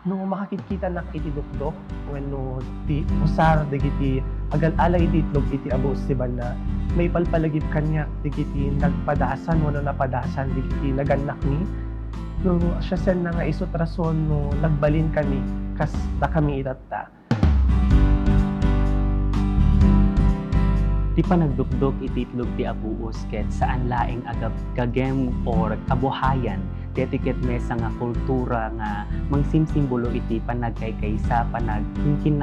no makakita na iti dukdok wenno ti usar dagiti agal-alay iti itlog iti Abuos ti Banna may palpalagip kanyak digiti nagpadasan wenno napadasan digiti naganak ni no siya sen na nga isut rason no nagbalin kami kas da kami itatta. Ti panagdukdok iti itlog ti Abuos ket saan laeng agap kagem or kabuhayan detiket mesa nga kultura nga mangsimsimbolo iti panagkaykaysa panagtingkin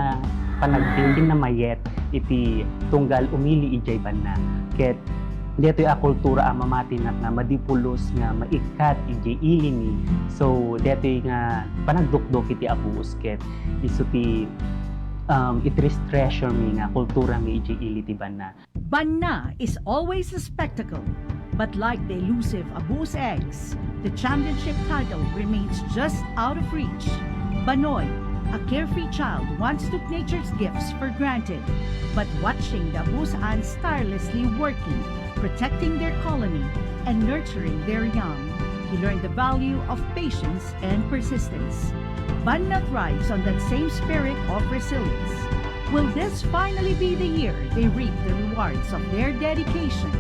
na mayet iti tunggal umili ijay Banna ket dito a kultura a mamatinak nga madipulos nga maikat ijay ilini so dito nga panagdukdok iti Abuos ket isu ti it treasure mi nga kultura mi ijay ili ti Banna. Banna is always a spectacle, but like the elusive Abuos eggs, the championship title remains just out of reach. Banoy, a carefree child, once took nature's gifts for granted, but watching the Abuos ants tirelessly working, protecting their colony, and nurturing their young, he learned the value of patience and persistence. Banna thrives on that same spirit of resilience. Will this finally be the year they reap the rewards of their dedication?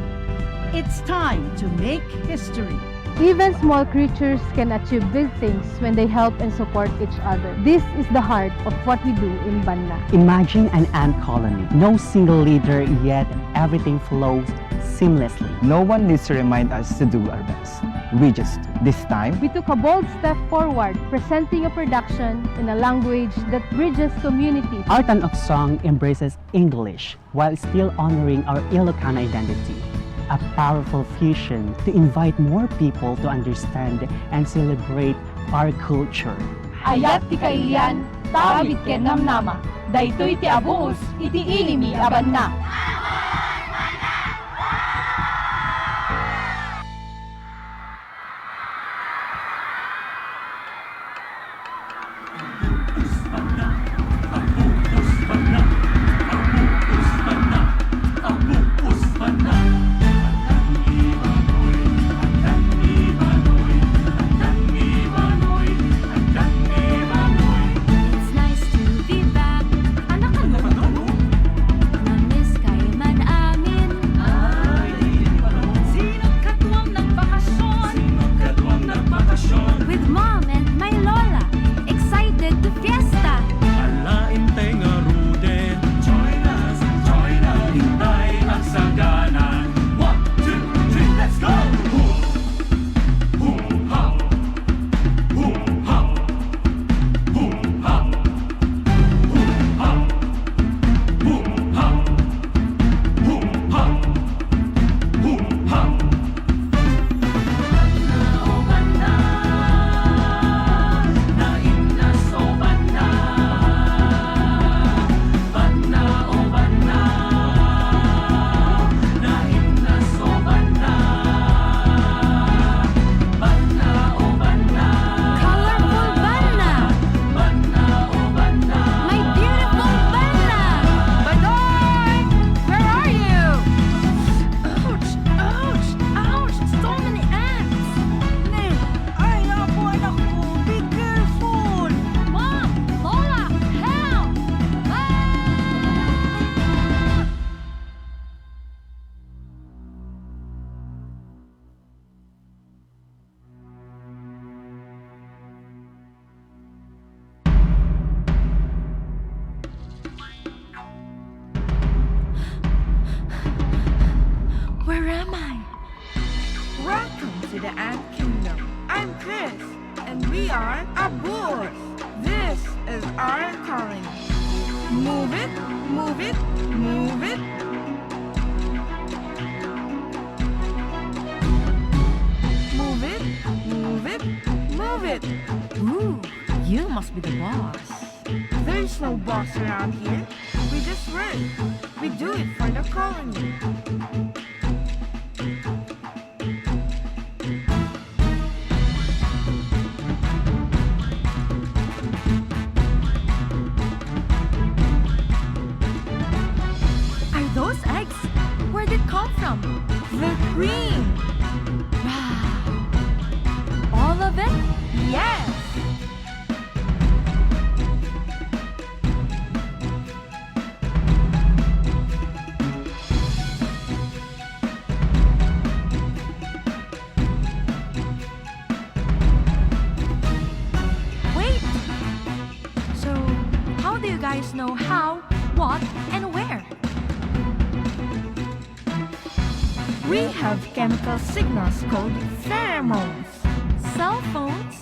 It's time to make history. Even small creatures can achieve big things when they help and support each other. This is the heart of what we do in Banna. Imagine an ant colony, no single leader yet everything flows seamlessly. No one needs to remind us to do our best. We just do. This time, We took a bold step forward, presenting a production in a language that bridges communities. Art and of Song embraces English while still honoring our Ilocano identity. A powerful fusion to invite more people to understand and celebrate our culture. Ayat ti kailian, tawid ken namnama. Daytoy ti Abuos, iti ilimi a Banna. It's nice to be back. Anak ano? Namiss kayo man amin. Sino't katuwang nagbakasyon? With mom and my lola, excited to fiesta. Alain nga rude. Join us, hintay ang sagana. 1, 2, 3, let's go! Boom, ha! Boom, ha! Boom, ha! Boom, ha! Boom, ha! Boom, ha! Boom, ha! Banna, naimnas o Banna. Banna o Banna, naimnas o Banna. Banna o Banna, Colorful Banna. Banna o Banna. My beautiful Banna. Banoy! Where are you? Ouch! Ouch! Ouch! So many ants! Ay, naku, anak ko, be careful! Mom! Lola! Help! Ah! Where am I? Welcome to the Ant Kingdom. I'm Chris, and we are Abuos. This is our colony. Move it, move it, move it. Move it, move it, move it. Ooh, you must be the boss. There's no boss around here. We just work. We do it for the colony. Are those eggs? Where'd it come from? The queen. Wow! All of it? Yes. We have chemical signals called pheromones. Cell phones?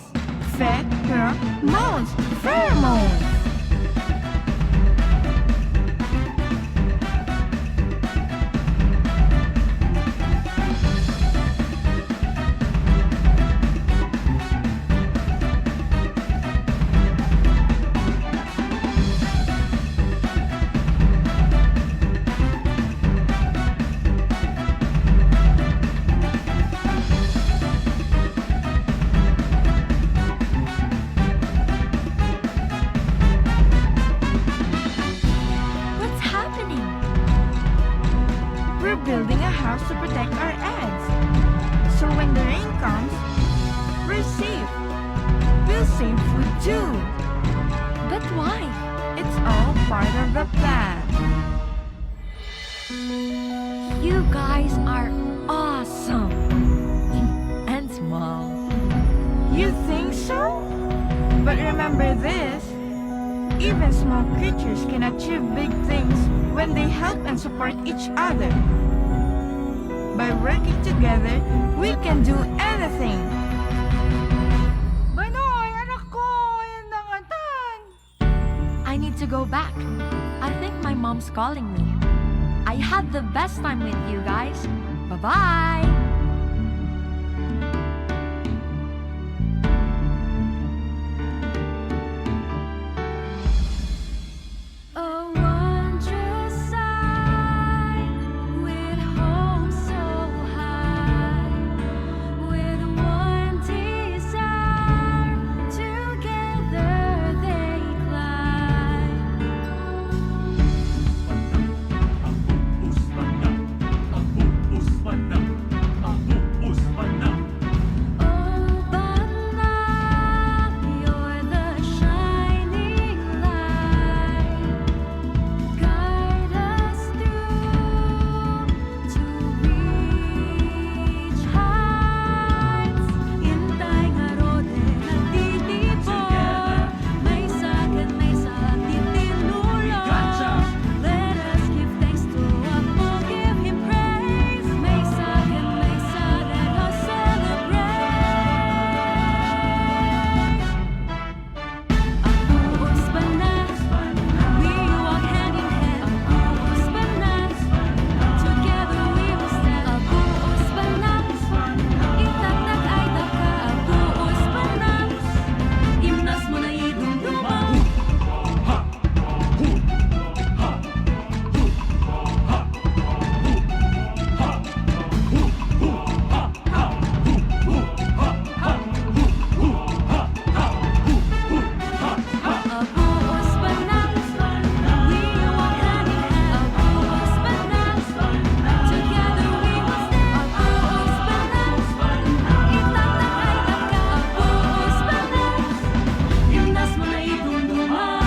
Pheromones. Pheromones. What's happening? We're building a house to protect our eggs. So when the rain comes, we're safe. We'll save food too. But why? It's all part of the plan. You guys are awesome. And small. You think so? But remember this, even small creatures can achieve big things when they help and support each other. By working together, we can do anything. Banoy, anak ko, ayun na nga tan. I need to go back. I think my mom's calling me. I had the best time with you guys. Bye-bye. A wondrous sight, with home so high, with one desire, together they climb. Abuos Banna, Abuos Banna, Abuos Banna. Oh, Banna, you're the shining light. Guide us through to reach heights. Hintay nga rode nagtitipon. May sagad, may sa titinulong. Let us give thanks to Apo, give Him praise. May sagad, let us celebrate. Abuos Banna, we walk hand in hand. Abuos Banna, together we will stand. Abuos Banna, itatag ay taka. Abuos Banna, imnas mo na idumduman. Abuos Banna, we walk hand in hand. Abuos Banna, together we will stand. Abuos Banna, itatag ay taka. Abuos Banna, imnas mo na idumduman.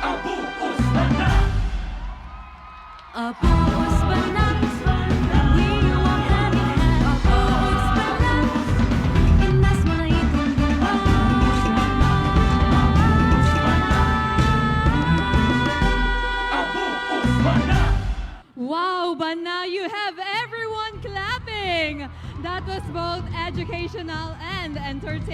Abuos Banna. Abuos Banna, we walk hand in hand. Abuos Banna, imnas mo na idumduman. Abuos Banna. Wow, Banna, you have everyone clapping. That was both educational and entertaining.